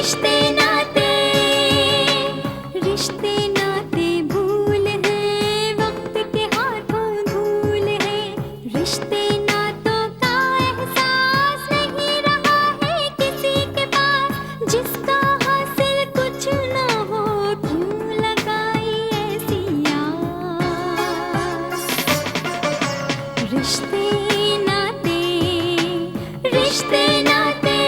रिश्ते नाते, रिश्ते नाते भूल है, वक्त के हाथों धूल है। रिश्ते नातों का एहसास नहीं रहा है किसी के पास, जिसका हासिल कुछ ना हो क्यों लगाई ऐसी आस। रिश्ते नाते, रिश्ते नाते।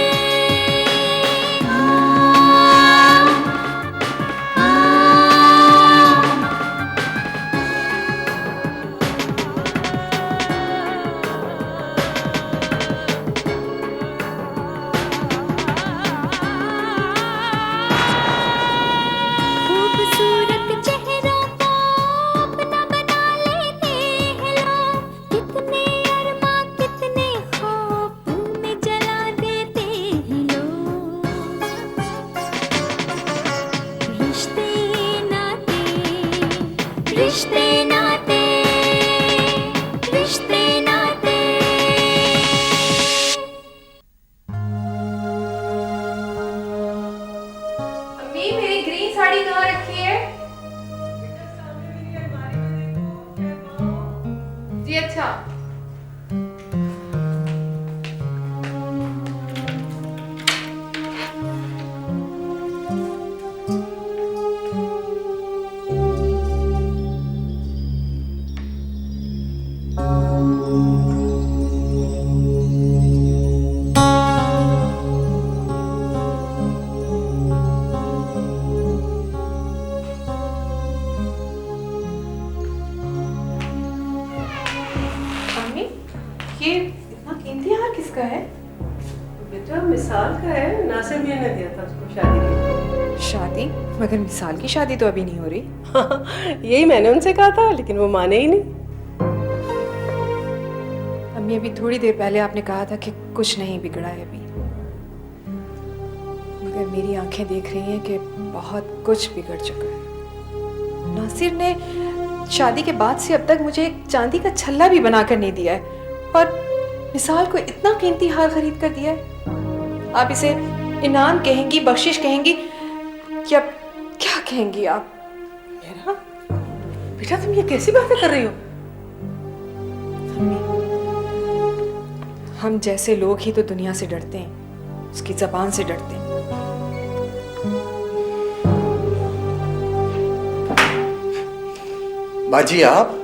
खूबसूरत चेहरों को अपना बना लेते हैं लोग, कितने अरमां कितने ख्वाब में जला देते हैं लोग। रिश्ते नाते, रिश्ते नाते, रिश्ते नाते। अम्मी मेरी ग्रीन साड़ी कहाँ रखी है? जी अच्छा। अम्मी ये इतना कीमती हार किसका है? बेटा मिसाल का है, नासिर मियां ने दिया था उसको शादी के लिए। शादी? मगर मिसाल की शादी तो अभी नहीं हो रही। यही मैंने उनसे कहा था, लेकिन वो माने ही नहीं। अम्मी अभी थोड़ी देर पहले आपने कहा था कि कुछ नहीं बिगड़ा है अभी, मगर मेरी आंखें देख रही हैं कि बहुत कुछ बिगड़ चुका है। नासिर ने शादी के बाद से अब तक मुझे एक चांदी का छल्ला भी बनाकर नहीं दिया है, और मिसाल को इतना कीमती हार खरीद कर दिया है। आप इसे इनाम कहेंगी, बख्शिश कहेंगी, या क्या कहेंगी आप? मेरा बेटा, तुम ये कैसी बातें कर रही हो? अम्मी, हम जैसे लोग ही तो दुनिया से डरते हैं, उसकी जबान से डरते हैं। बाजी आप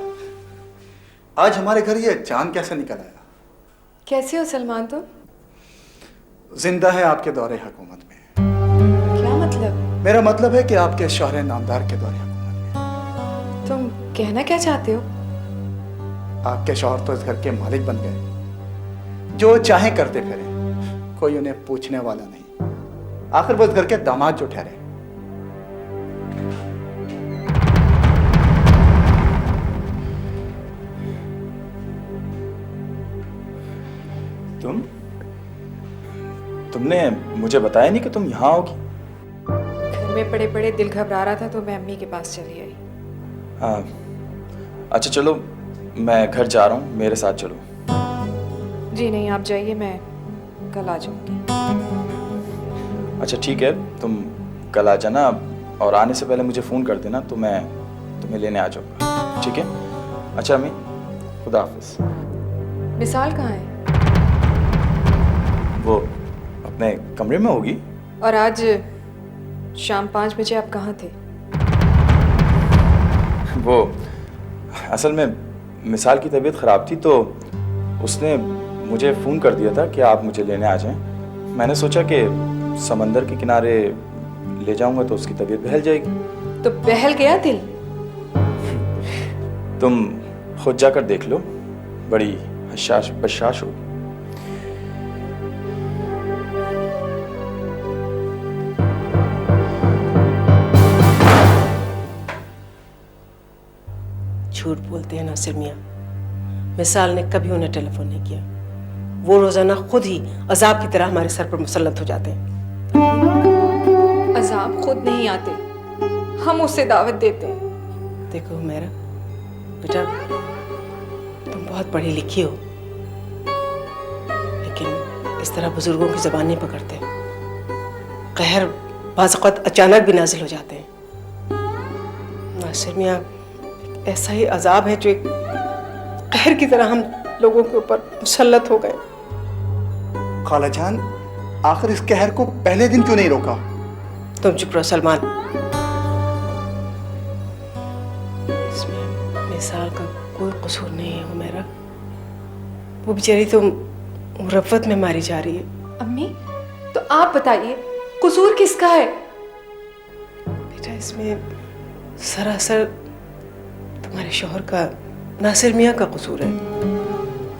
आज हमारे घर ये चांद कैसे निकल आया? कैसे हो सलमान तुम? जिंदा है आपके दौरे हुकूमत में। क्या मतलब? मेरा मतलब है कि आपके शौहरे नामदार के दौरे हुकूमत में। तुम कहना क्या चाहते हो? आपके शौहर तो इस घर के मालिक बन गए, जो चाहे करते फिरे, कोई उन्हें पूछने वाला नहीं। आखिर वो इस घर के दामाद जो ठहरे। तुमने मुझे बताया नहीं कि तुम यहाँ आओगी। घर में पड़े पड़े दिल घबरा रहा था तो मैं अम्मी के पास चली आई। हाँ, अच्छा चलो, मैं घर जा रहा हूँ, मेरे साथ चलो। जी नहीं, आप जाइए, मैं कल आ जाऊंगी। अच्छा ठीक है, तुम कल आ जाना, और आने से पहले मुझे फ़ोन कर देना तो मैं तुम्हें लेने आ जाऊँगा, ठीक है? अच्छा अम्मी, खुदा हाफिज़। मिसाल कहाँ है? वो अपने कमरे में होगी। और आज शाम 5 बजे आप कहाँ थे? वो असल में मिसाल की तबीयत ख़राब थी तो उसने मुझे फ़ोन कर दिया था कि आप मुझे लेने आ जाएं। मैंने सोचा कि समंदर के किनारे ले जाऊंगा तो उसकी तबीयत बहल जाएगी। तो बहल गया दिल? तुम खुद जाकर देख लो, बड़ी हशाश बशाश हो। झूठ बोलते हैं नासिर मियाँ। मिसाल ने कभी उन्हें टेलीफोन नहीं किया। वो रोजाना खुद ही अजाब की तरह हमारे सर पर मुसल्लत हो जाते हैं। अजाब खुद नहीं आते, हम उससे दावत देते हैं। देखो मेरा बेटा, तुम बहुत पढ़ी लिखी हो, लेकिन इस तरह बुजुर्गों की जबान नहीं पकड़ते। कहर बाज़ औक़ात अचानक भी नाजिल हो जाते हैं। नासिर मियाँ, ऐसा ही अजाब है जो एक कहर की तरह हम लोगों के ऊपर मुसल्लत हो गए। खाला जान, आखिर इस कहर को पहले दिन क्यों नहीं रोका? तुम चुप रहो सलमान। इसमें मिसाल का कोई कसूर नहीं है हुमैरा। वो बेचारी तो मुरफ़्फ़त में मारी जा रही है। अम्मी, तो आप बताइए कसूर किसका है? बेटा, इसमें सरासर तुम्हारे शौहर का, नासिर मियाँ का कसूर है।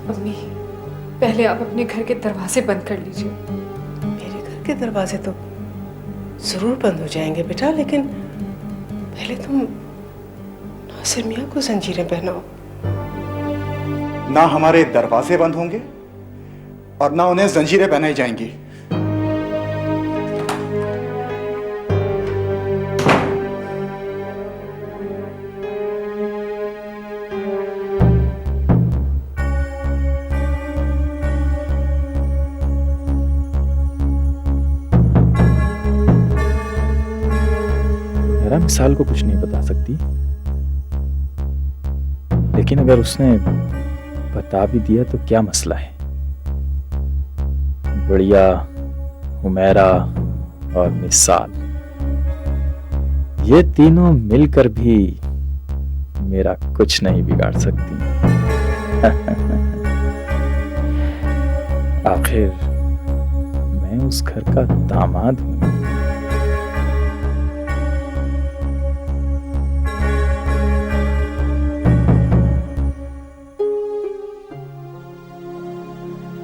अम्मी, पहले आप अपने घर के दरवाजे बंद कर लीजिए। मेरे घर के दरवाजे तो जरूर बंद हो जाएंगे बेटा, लेकिन पहले तुम नासिर मियाँ को जंजीरें पहनाओ। ना हमारे दरवाजे बंद होंगे और ना उन्हें जंजीरें पहनाई जाएंगी। मिसाल को कुछ नहीं बता सकती, लेकिन अगर उसने बता भी दिया तो क्या मसला है। बढ़िया, हुमैरा और मिसाल, ये तीनों मिलकर भी मेरा कुछ नहीं बिगाड़ सकती। आखिर मैं उस घर का दामाद हूं।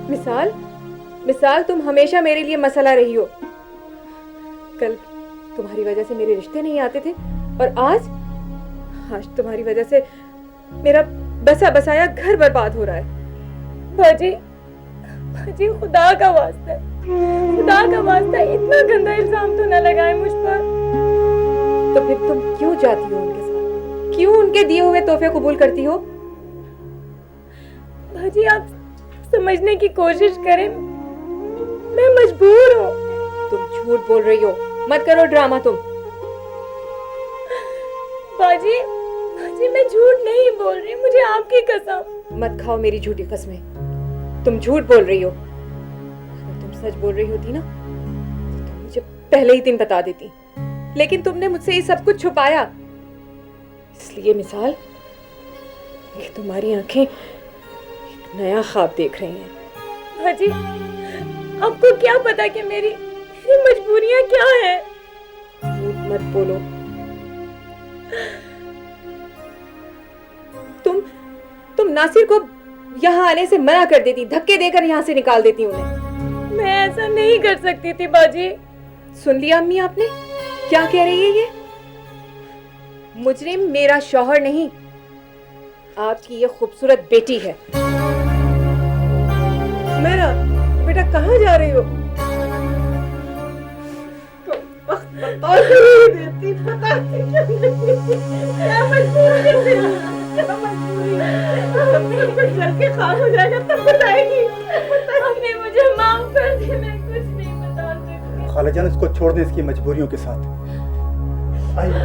मिसाल, मिसाल, तुम हमेशा मेरे लिए मसला रही हो। कल तुम्हारी वजह से मेरे रिश्ते नहीं आते थे और आज तुम्हारी वजह से मेरा बसा बसाया घर बर्बाद हो रहा है। बाजी, बाजी, खुदा का वास्ता है, खुदा का वास्ता है, इतना गंदा इल्जाम तो न लगाए मुझ पर। तो फिर तुम क्यों जाती हो उनके साथ? क्यों उनके दिए हुए तोहफे कबूल करती हो? बाजी, आप समझने की कोशिश करें, मैं मजबूर हूँ। तुम झूठ बोल रही हो, मत करो ड्रामा तुम। बाजी, बाजी, मैं झूठ नहीं बोल रही, मुझे आपकी कसम। मत खाओ मेरी झूठी कसमें। तुम झूठ बोल रही हो। अगर तुम सच बोल रही होती ना तो तुम मुझे पहले ही दिन बता देती, लेकिन तुमने मुझसे ये सब कुछ छुपाया। इसलिए मिसाल कि तुम्हारी आंखें एक नया ख्वाब देख रही हैं। बाजी, आपको क्या पता कि मेरी मजबूरियां क्या हैं? झूठ मत बोलो। तुम नासिर को यहाँ आने से मना कर देती, धक्के देकर यहाँ से निकाल देती उन्हें। मैं ऐसा नहीं कर सकती थी बाजी। सुन लिया अम्मी आपने क्या कह रही है ये? मुजरिम मेरा शौहर नहीं, आपकी ये खूबसूरत बेटी है। मेरा बेटा, कहाँ जा रही हो? और नहीं देती, पता नहीं क्या मजबूरी है, क्या मजबूरी है। कुछ करके खाक हो जाएगा तब बताएगी। हमने मुझे माफ कर दी, मैं कुछ नहीं बता सकती। खालाजान, इसको छोड़ दें इसकी मजबूरियों के साथ। आइए।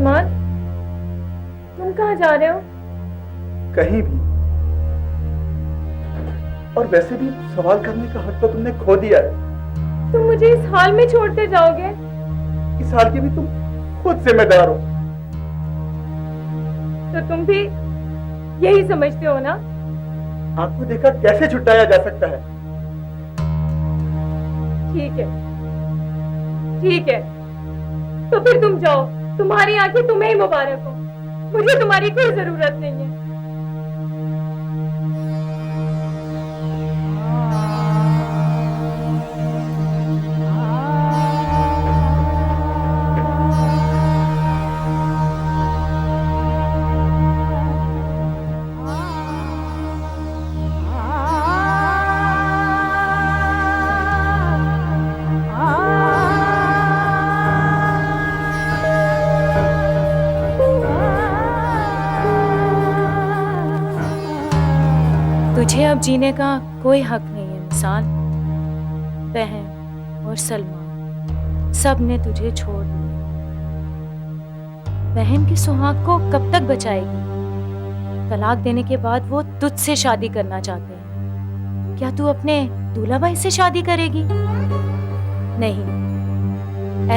सलमान, तुम कहाँ जा रहे हो? कहीं भी। और वैसे भी सवाल करने का हक तो तुमने खो दिया है। तुम मुझे इस हाल में छोड़ते जाओगे? इस हाल की भी तुम खुद जिम्मेदार हो। तो तुम भी यही समझते हो ना? आपको देखा कैसे छुटाया जा सकता है? ठीक है, ठीक है, तो फिर तुम जाओ। तुम्हारी आंखें तुम्हें ही मुबारक हो। मुझे तुम्हारी कोई जरूरत नहीं है। तुझे अब जीने का कोई हक नहीं है मिसाल। बहन और सलमान सब ने तुझे छोड़ दिया। बहन के सुहाग को कब तक बचाएगी? तलाक देने के बाद वो तुझसे शादी करना चाहते हैं। क्या तू अपने दूल्हा भाई से शादी करेगी? नहीं,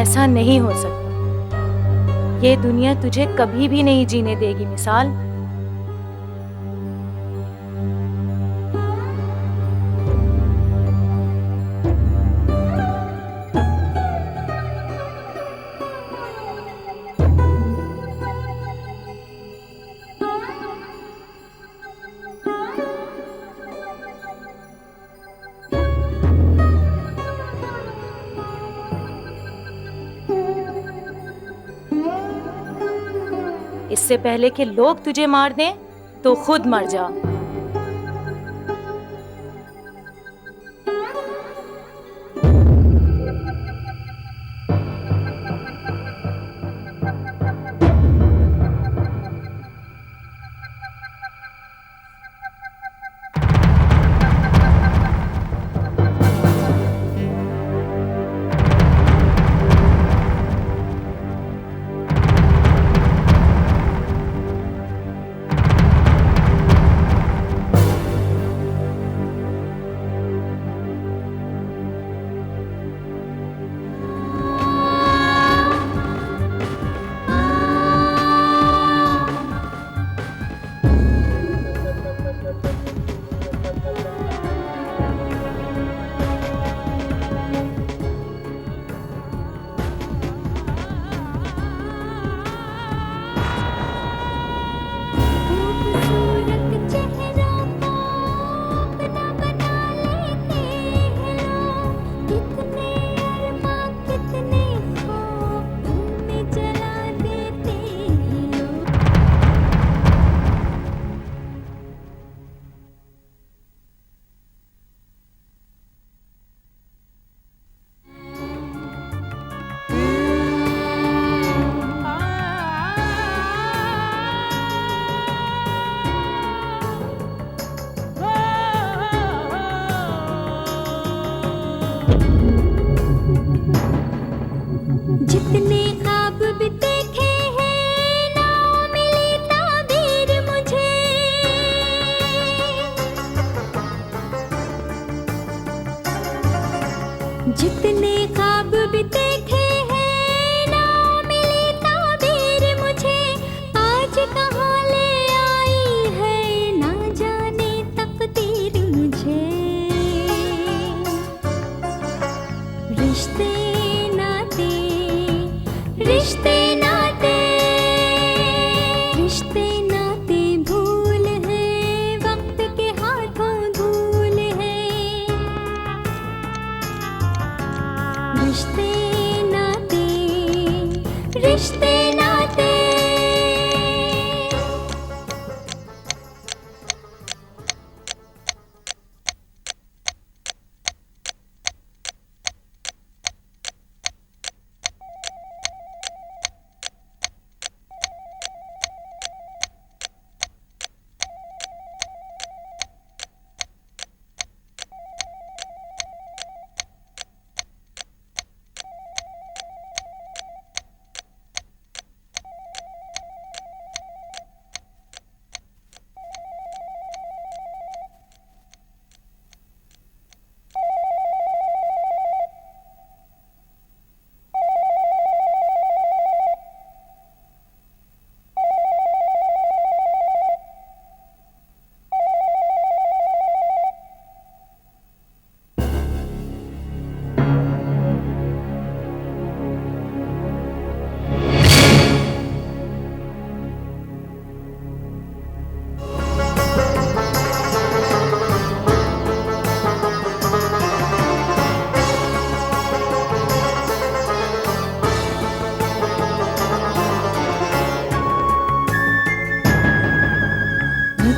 ऐसा नहीं हो सकता। ये दुनिया तुझे कभी भी नहीं जीने देगी मिसाल। इससे पहले कि लोग तुझे मार दें तो खुद मर जा।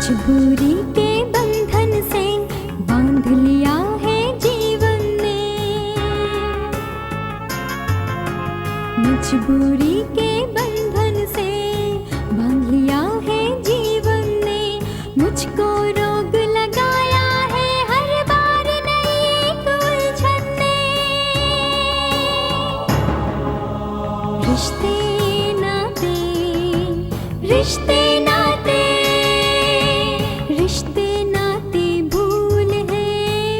मजबूरी के बंधन से बांध लिया है जीवन ने, मजबूरी के बंधन से बांध लिया है जीवन ने, मुझको रोग लगाया है हर बार नई एक उलझन ने। रिश्ते नाते, रिश्ते नाते, रिश्ते नाते भूल है,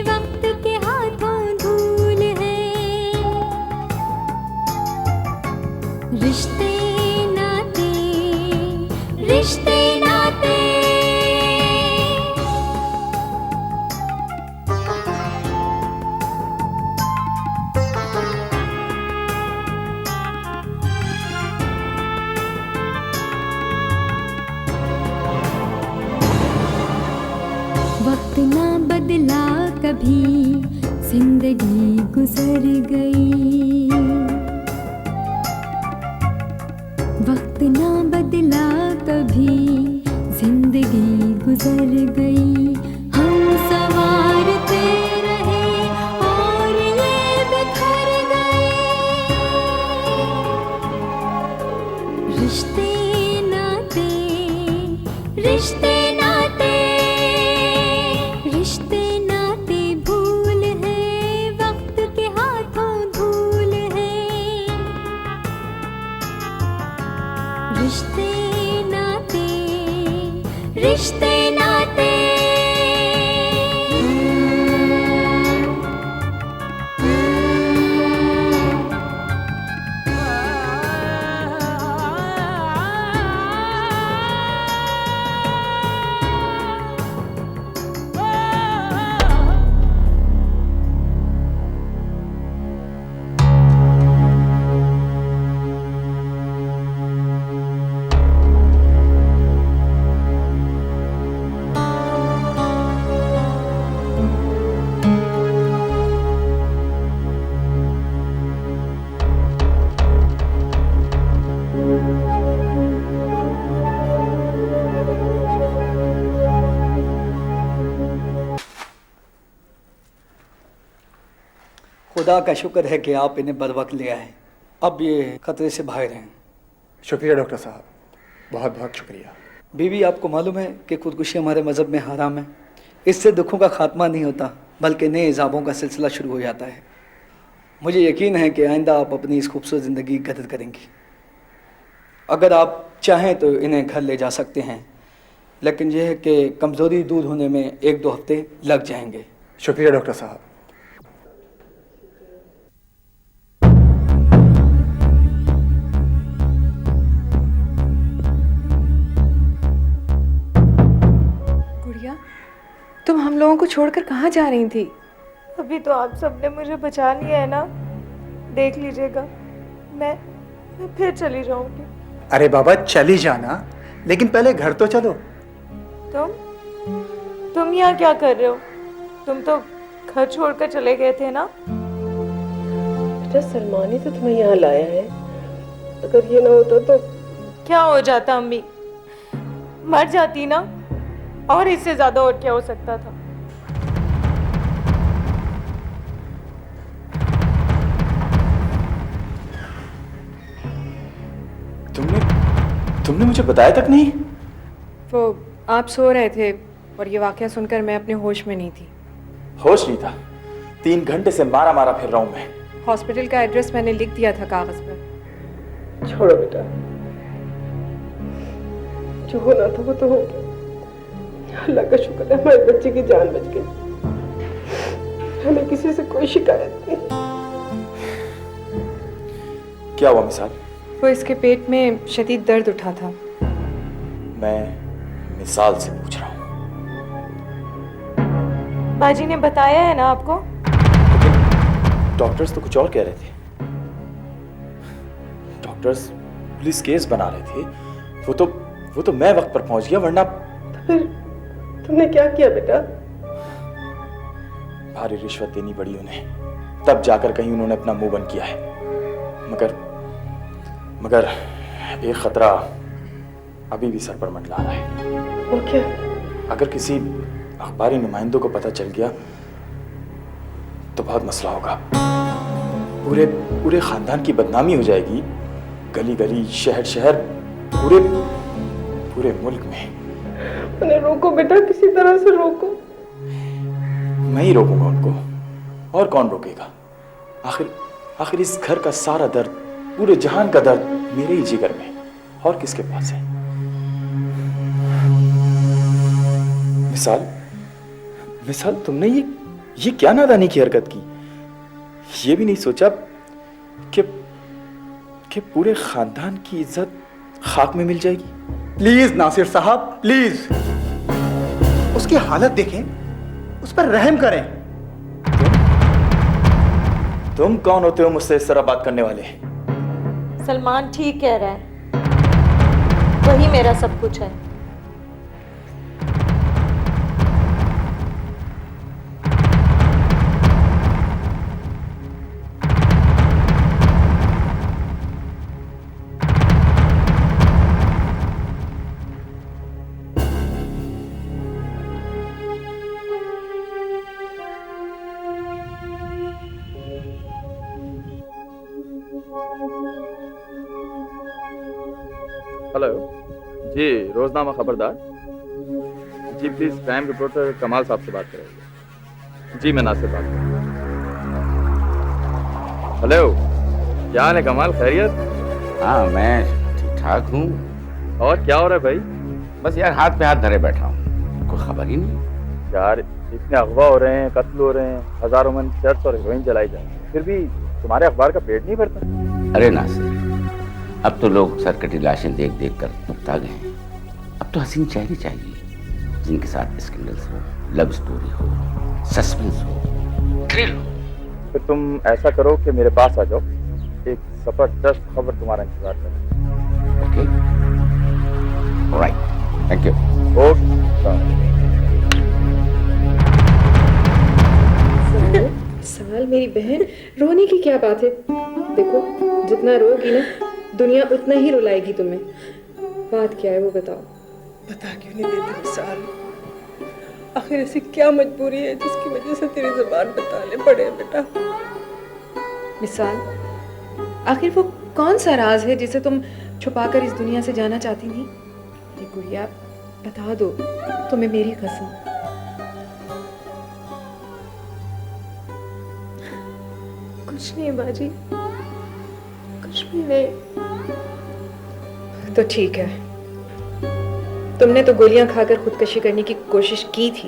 वक्त के हाथों धूल है। रिश्ते नाते, रिश्ते नाते। वक्त ना बदला कभी, जिंदगी गुजर गई। वक्त ना बदला कभी, जिंदगी गुजर गई। हम संवारते रहे और ये बिखर गए। रिश्ते नाते, रिश्ते नाते, रिश्ते नाते भूल है, वक्त के हाथों धूल है। रिश्ते नाते, रिश्ते नाते। खुदा का शुक्र है कि आप इन्हें बर वक्त ले आए, अब ये खतरे से बाहर हैं। शुक्रिया डॉक्टर साहब, बहुत बहुत शुक्रिया। बीवी, आपको मालूम है कि खुदकुशी हमारे मज़हब में हराम है। इससे दुखों का खात्मा नहीं होता बल्कि नए इज़ाबों का सिलसिला शुरू हो जाता है। मुझे यकीन है कि आइंदा आप अपनी इस खूबसूरत ज़िंदगी की कदर करेंगी। अगर आप चाहें तो इन्हें घर ले जा सकते हैं, लेकिन यह है कि कमज़ोरी दूर होने में 1-2 हफ्ते लग जाएंगे। शुक्रिया डॉक्टर साहब। गुड़िया, तुम हम लोगों को छोड़कर कहाँ जा रही थी? अभी तो आप सबने मुझे बचा लिया है ना, देख लीजिएगा, मैं फिर चली जाऊंगी। अरे बाबा चली जाना, लेकिन पहले घर तो चलो। तुम यहाँ क्या कर रहे हो? तुम तो घर छोड़कर चले गए थे ना। बेटा, सलमान ही तो तुम्हें यहाँ लाया है। अगर ये ना होता तो क्या हो जाता अम्मी, मर जाती ना, और इससे ज्यादा और क्या हो सकता था। तुमने मुझे बताया तक नहीं? वो आप सो रहे थे और ये वाकया सुनकर मैं अपने होश में नहीं थी। होश नहीं था? 3 घंटे से मारा मारा फिर रहा हूं मैं। हॉस्पिटल का एड्रेस मैंने लिख दिया था कागज पर। छोड़ो बेटा, जो होना था वो तो हो गया। अल्लाह का शुक्र है हमारे बच्चे की जान बच गई। हमें किसी से कोई शिकायत नहीं। क्या हुआ मिसाल? वो इसके पेट में शदीद दर्द उठा था। मैं मिसाल से पूछ रहा हूँ। बाजी ने बताया है ना आपको? डॉक्टर्स तो कुछ और कह रहे थे। डॉक्टर्स पुलिस केस बना रहे थे। वो तो मैं वक्त पर पहुंच गया, वरना तो फिर तुमने क्या किया बेटा? भारी रिश्वत देनी पड़ी उन्हें, तब जाकर कहीं उन्होंने अपना मुंह बंद किया है। मगर एक खतरा अभी भी सर पर मंडरा रहा है। वो क्या? अगर किसी अखबारी नुमाइंदों को पता चल गया तो बहुत मसला होगा। पूरे पूरे खानदान की बदनामी हो जाएगी, गली गली, शहर शहर, पूरे पूरे मुल्क में। उन्हें रोको बेटा, किसी तरह से रोको। मैं ही रोकूंगा उनको, और कौन रोकेगा? आखिर इस घर का सारा दर्द, पूरे जहान का दर्द मेरे ही जिगर में, और किसके पास है? मिसाल तुमने ये क्या नादानी की हरकत की? ये भी नहीं सोचा कि पूरे खानदान की इज्जत खाक में मिल जाएगी? प्लीज नासिर साहब, प्लीज उसकी हालत देखें, उस पर रहम करें। तुम कौन होते हो मुझसे इस तरह बात करने वाले? सलमान ठीक कह रहा है, वही मेरा सब कुछ है। हेलो जी, रोजनामा खबरदार जी, प्लीज क्राइम रिपोर्टर कमाल साहब से बात करेंगे जी। मैं नासिर बात कर रहा हूँ। हेलो, क्या हाल है कमाल, खैरियत? हाँ, मैं ठीक ठाक हूँ। और क्या हो रहा है भाई? बस यार हाथ पे हाथ धरे बैठा हूँ, कोई खबर ही नहीं। यार इतने अगवा हो रहे हैं, कत्ल हो रहे हैं, हजारों मन शर्ट्स और हीरोइन जलाई जा रही है, फिर भी तुम्हारे अखबार का पेट नहीं भरता। अरे नासिर, अब तो लोग सरकटी लाशें देख देख कर उकता गए हैं। अब तो हसीन चेहरे चाहिए जिनके साथ स्कैंडल्स हो, लव स्टोरी हो, सस्पेंस हो, थ्रिल हो। फिर तुम ऐसा करो कि मेरे पास आ जाओ, एक जबरदस्त खबर तुम्हारा इंतजार कर। Okay, alright, thank you. Okay. साल मेरी बहन, रोने की क्या बात है? देखो, जितना रोगी ना दुनिया उतना ही रुलाएगी तुम्हें। बात क्या है वो बताओ। बता क्यों नहीं देती मिसाल? आखिर ऐसी क्या मजबूरी है जिसकी वजह से तेरी जुबान बताने पड़े बेटा? मिसाल, आखिर वो कौन सा राज है जिसे तुम छुपाकर इस दुनिया से जाना चाहती नहीं? ये गुड़िया बता दो, तुम्हें मेरी कसम। कुछ नहीं बाजी, कुछ भी नहीं। तो ठीक है, तुमने तो गोलियां खाकर खुदकशी करने की कोशिश की थी,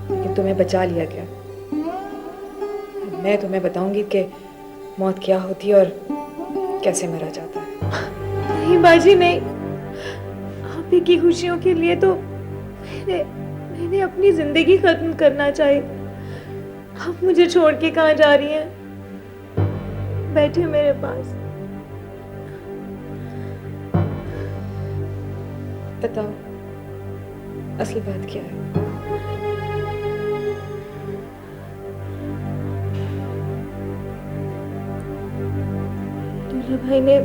लेकिन तुम्हें बचा लिया गया। मैं तुम्हें बताऊंगी कि मौत क्या होती है और कैसे मरा जाता है। नहीं बाजी नहीं, आप ही की खुशियों के लिए तो मैंने अपनी जिंदगी खत्म करना चाहिए। आप मुझे छोड़ के कहाँ जा रही हैं? बैठे मेरे पास। बताओ, असली बात क्या है? दूल्हा भाई ने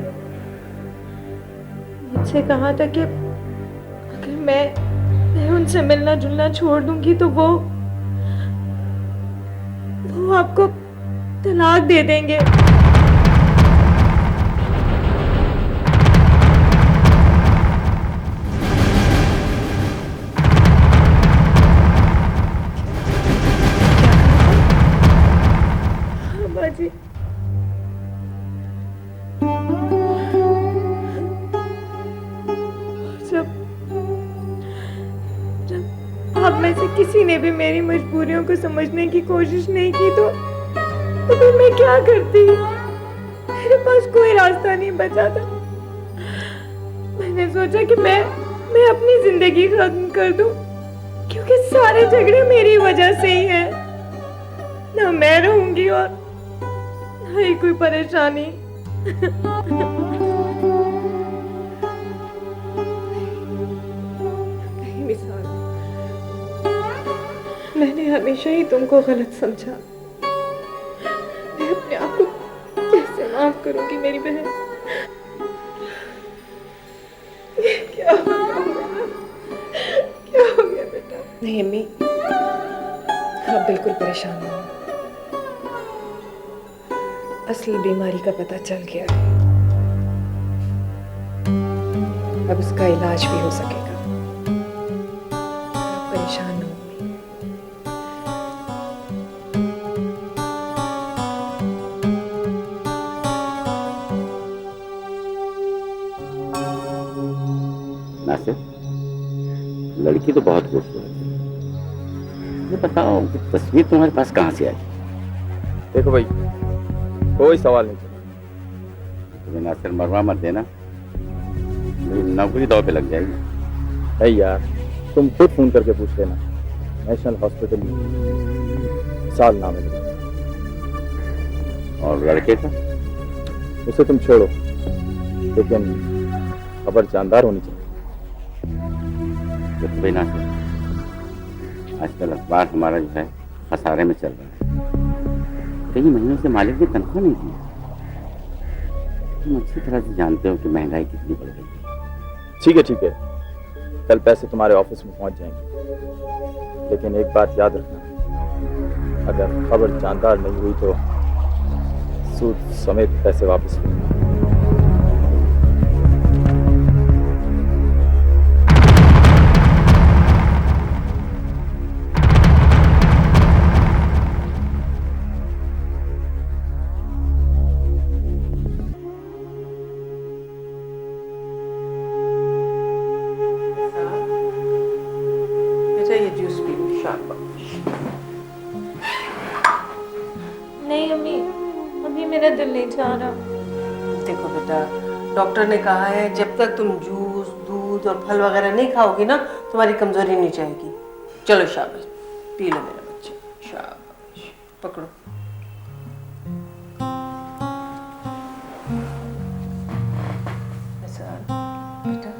मुझसे कहा था कि अगर मैं उनसे मिलना जुलना छोड़ दूंगी तो वो आपको तलाक दे देंगे। बाजी, जब आप में से किसी ने भी मेरी मजबूरियों को समझने की कोशिश नहीं की तो फिर मैं क्या करती? मेरे पास कोई रास्ता नहीं बचा था। मैंने सोचा कि मैं अपनी जिंदगी खत्म कर दूं, क्योंकि सारे झगड़े मेरी वजह से ही हैं। ना मैं रहूंगी और ना ही कोई परेशानी। नहीं मिसाल, मैंने हमेशा ही तुमको गलत समझा। मैं अपने आप को कैसे माफ करूंगी मेरी बहन? क्या हो गया? क्या हो गया? नहीं अम्मी, आप बिल्कुल परेशान ना हो। असली बीमारी का पता चल गया है, अब उसका इलाज भी हो सकेगा। आप परेशान ना हो अम्मी। नासिर, लड़की तो बहुत खूबसूरत है। ये बताओ कि तस्वीर तुम्हारे पास कहाँ से आई? देखो भाई, कोई सवाल नहीं चला। तुम्हें नासिर मरवा मत देना, मेरी नौकरी दांव पे लग जाएगी। है यार, तुम खुद फोन करके पूछ लेना। नेशनल हॉस्पिटल साल नाम है। और लड़के का? उसे तुम छोड़ो, लेकिन खबर जानदार होनी चाहिए। देखो भाई नासिर, आजकल अखबार हमारा जो है खसारे में चल रहा है। कई महीनों से मालिक ने तनख्वाह नहीं दी। तुम अच्छी तरह से जानते हो कि महंगाई कितनी बढ़ गई है। ठीक है, कल पैसे तुम्हारे ऑफिस में पहुंच जाएंगे, लेकिन एक बात याद रखना, अगर खबर जानदार नहीं हुई तो सूद समेत पैसे वापस लेना। ये जूस पी लो, शाबाश। नहीं अम्मी, अभी मेरा दिल नहीं चाह रहा। देखो बेटा, डॉक्टर ने कहा है जब तक तुम जूस, दूध और फल वगैरह नहीं खाओगी ना, तुम्हारी कमजोरी नहीं जाएगी। चलो शाबाश, पी लो मेरा बच्चा, शाबाश। पकड़ो। बेटा,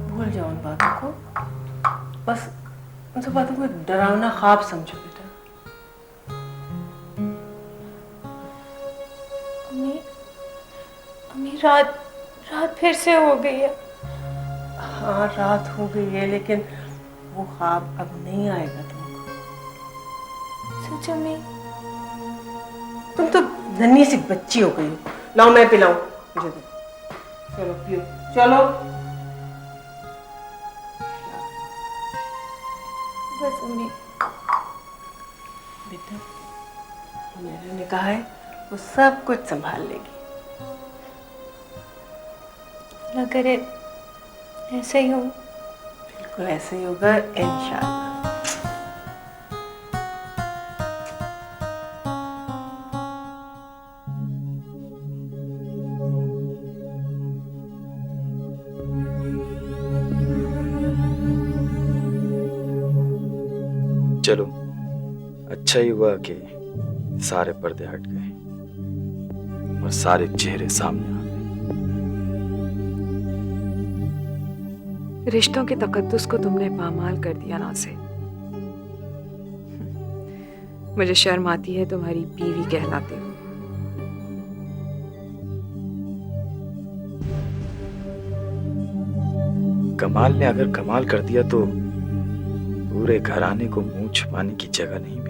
भूल जाओ उन बातों को, बस उन सब बातों को एक डरावना ख्वाब समझो बेटा। अम्मी रात फिर से हो गई है। हाँ, रात हो गई है, लेकिन वो ख्वाब अब नहीं आएगा तुमको। सच अम्मी? तुम तो नन्ही सी बच्ची हो गई हो। लाओ मैं पिलाऊं, मुझे दो। चलो पियो, चलो। बस अम्मी। बेटा, मेरे ने कहा है वो सब कुछ संभाल लेगी। ना करे ऐसे ही हो। बिल्कुल ऐसे ही होगा इंशाल्लाह। चलो, अच्छा ही हुआ कि सारे पर्दे हट गए और सारे चेहरे सामने आ गए। रिश्तों के तकद्दुस को तुमने पामाल कर दिया नासिर। मुझे शर्म आती है तुम्हारी बीवी कहलाते हो। कमाल ने अगर कमाल कर दिया तो पूरे घराने को मुंह छुपाने की जगह नहीं मिलेगी।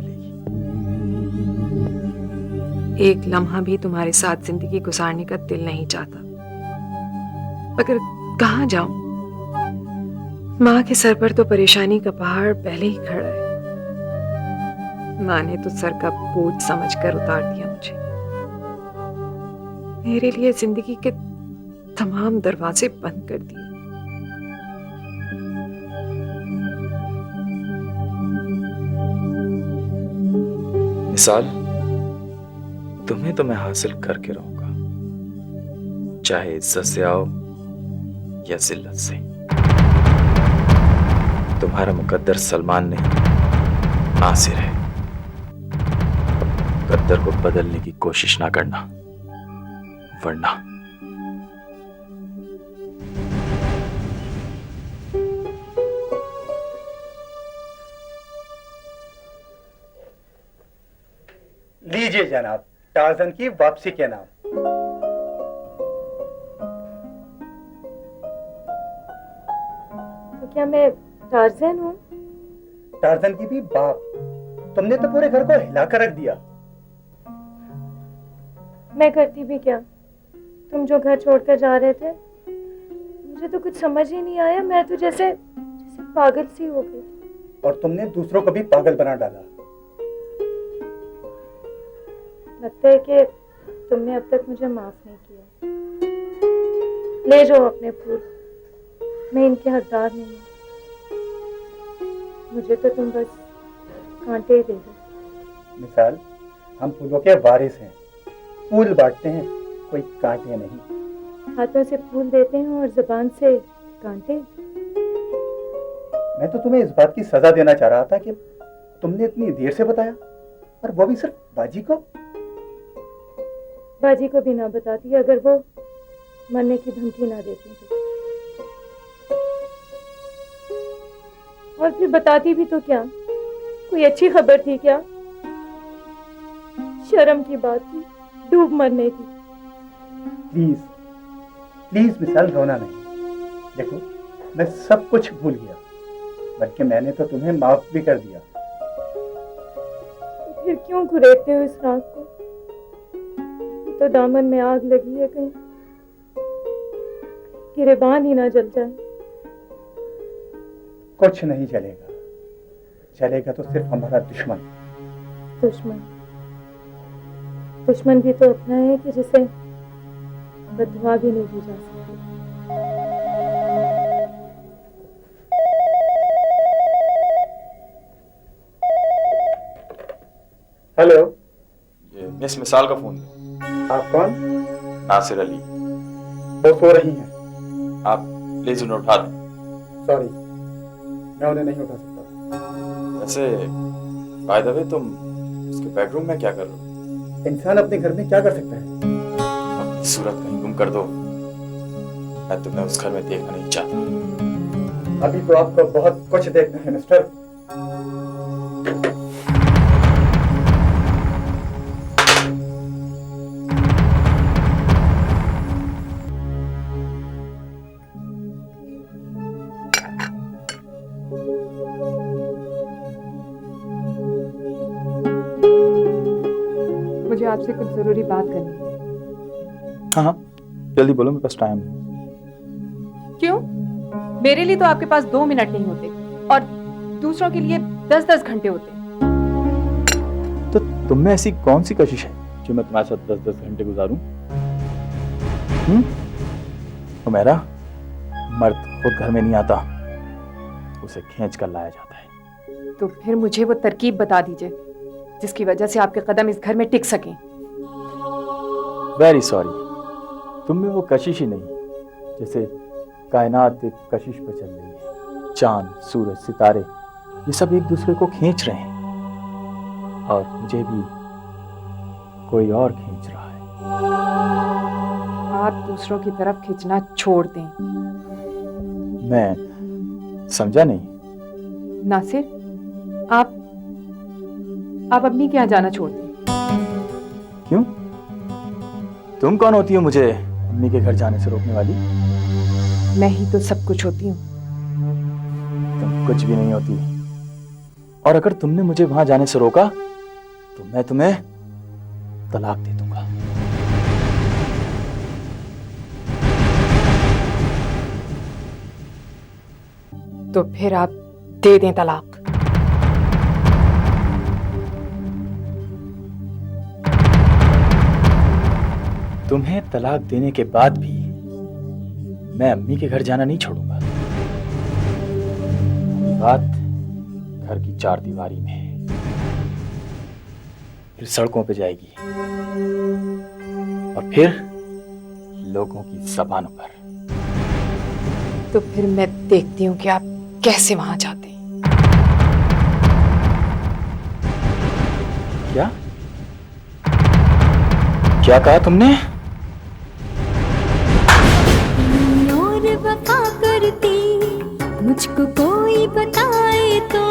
एक लम्हा भी तुम्हारे साथ जिंदगी गुजारने का दिल नहीं चाहता, मगर कहाँ जाऊं? माँ के सर पर तो परेशानी का पहाड़ पहले ही खड़ा है। माँ ने तो सर का बोझ समझकर उतार दिया मुझे। मेरे लिए जिंदगी के तमाम दरवाजे बंद कर दिए। मिसाल, तुम्हें तो मैं हासिल करके रहूंगा, चाहे इज्जत से आओ या जिल्लत से। तुम्हारा मुकद्दर सलमान नहीं, नासिर है। मुकद्दर को बदलने की कोशिश ना करना, वरना लीजिए जनाब, टार्जन की वापसी के नाम। तो क्या मैं टार्ज़न हूँ? टार्जन की भी बाप। तुमने तो पूरे घर को हिला कर रख दिया। मैं करती भी क्या? तुम जो घर छोड़कर जा रहे थे, मुझे तो कुछ समझ ही नहीं आया। मैं तो जैसे पागल सी हो गई। और तुमने दूसरों को भी पागल बना डाला। लगता है कि तुमने अब तक मुझे माफ नहीं किया। ले जाओ अपने फूल, मैं इनके हकदार नहीं हूँ। मुझे तो तुम बस कांटे ही दे दो। मिसाल, हम फूलों के वारिस हैं, फूल बांटते हैं, कोई कांटे नहीं। हाथों से फूल देते हैं और जुबान से कांटे। मैं तो तुम्हें इस बात की सजा देना चाह रहा था कि तुमने इतनी देर से बताया, और वो भी सिर्फ बाजी को। बाजी को भी ना बताती अगर वो मरने की धमकी ना देती तो। और फिर बताती भी तो क्या? कोई अच्छी खबर थी क्या? शर्म की बात थी, डूब मरने की। प्लीज प्लीज मिसाल, रोना नहीं। देखो, मैं सब कुछ भूल गया, बल्कि मैंने तो तुम्हें माफ भी कर दिया। फिर क्यों घुरेते हो इस रात को? तो दामन में आग लगी है, कहीं गिरेबान ही ना जल जाए। कुछ नहीं चलेगा, चलेगा तो सिर्फ हमारा दुश्मन। दुश्मन? दुश्मन भी तो अपना है कि जिसे बददुआ भी नहीं दी जा सकती। हेलो, ये मिस मिसाल का फोन है। आप कौन? नासिर अली। वो सो रही हैं। आप प्लीज उन्हें उठा दें। सॉरी, मैं उन्हें नहीं उठा सकता। वैसे बाय द वे, तुम उसके बेडरूम में क्या कर रहे हो? इंसान अपने घर में क्या कर सकता है? अपनी सूरत कहीं गुम कर दो, मैं तुम्हें उस घर में देखना नहीं चाहता। अभी तो आपको बहुत कुछ देखना है मिस्टर। मुझे आपसे कुछ जरूरी बात करनी है। हाँ हाँ, जल्दी बोलो, मेरे पास टाइम है। क्यों? मेरे लिए तो आपके पास 2 मिनट नहीं होते, और दूसरों के लिए 10-10 घंटे होते। तो तुम में ऐसी कौन सी कशिश है जो मैं तुम्हारे साथ 10-10 घंटे गुजारूं? मेरा मर्द खुद घर में नहीं आता, उसे खींच कर लाया जाता है। तो फिर मुझे वो तरकीब बता दीजिए जिसकी वजह से आपके कदम इस घर में टिक सकें। वेरी सॉरी, तुम में वो कशिश ही नहीं। जैसे कायनात एक कशिश पे चल रही है, चांद, सूरज, सितारे, ये सब एक दूसरे को खींच रहे हैं, और मुझे भी कोई और खींच रहा है। आप दूसरों की तरफ खींचना छोड़ दें। मैं समझा नहीं। नासिर, आप अम्मी के यहाँ जाना छोड़ दें। क्यों? तुम कौन होती हो मुझे अम्मी के घर जाने से रोकने वाली? मैं ही तो सब कुछ होती हूँ। तुम कुछ भी नहीं होती, और अगर तुमने मुझे वहां जाने से रोका तो मैं तुम्हें तलाक दे दूंगा। तो फिर आप दे दें तलाक। तुम्हें तलाक देने के बाद भी मैं अम्मी के घर जाना नहीं छोड़ूंगा। बात घर की 4 दीवारी में है, फिर सड़कों पे जाएगी, और फिर लोगों की ज़बानों पर। तो फिर मैं देखती हूँ कि आप कैसे वहां जाते हैं। क्या क्या कहा तुमने? और वफा करती मुझको कोई बताए तो,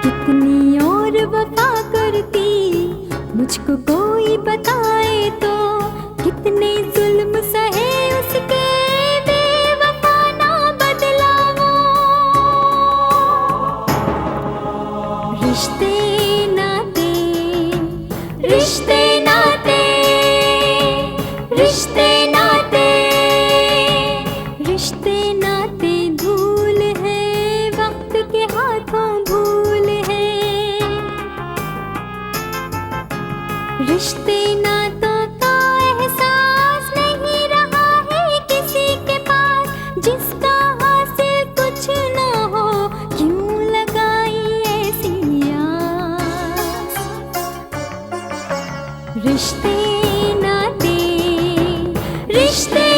कितनी और वफा करती मुझको कोई बताए तो, कितने जुल्म सहे उसके बेवफा ना बदला वो। रिश्ते नाते रिश्ते